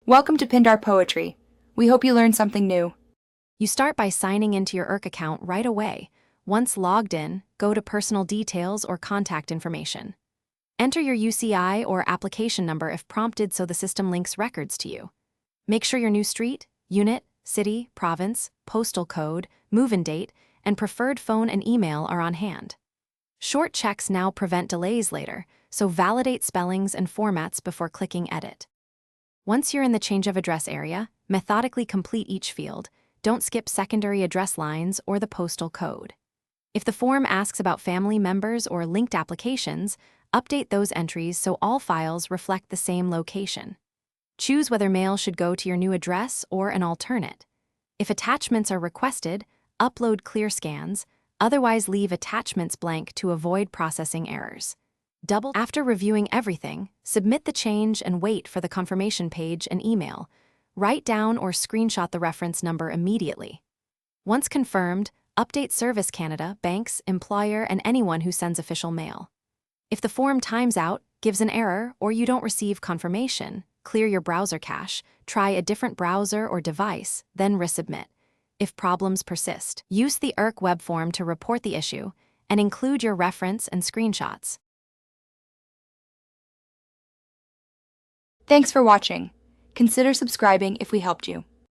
Welcome to Pindar Poetry. We hope you learned something new. You start by signing into your Ircc account right away. Once logged in, go to Personal Details or Contact Information. Enter your UCI or application number if prompted so the system links records to you. Make sure your new street, unit, city, province, postal code, move-in date, and preferred phone and email are on hand. Short checks now prevent delays later, so validate spellings and formats before clicking Edit. Once you're in the change of address area, methodically complete each field. Don't skip secondary address lines or the postal code. If the form asks about family members or linked applications, update those entries so all files reflect the same location. Choose whether mail should go to your new address or an alternate. If attachments are requested, upload clear scans, otherwise leave attachments blank to avoid processing errors. After reviewing everything, submit the change and wait for the confirmation page and email. Write down or screenshot the reference number immediately. Once confirmed, update Service Canada, banks, employer, and anyone who sends official mail. If the form times out, gives an error, or you don't receive confirmation, clear your browser cache, try a different browser or device, then resubmit. If problems persist, use the Ircc web form to report the issue and include your reference and screenshots. Thanks for watching. Consider subscribing if we helped you.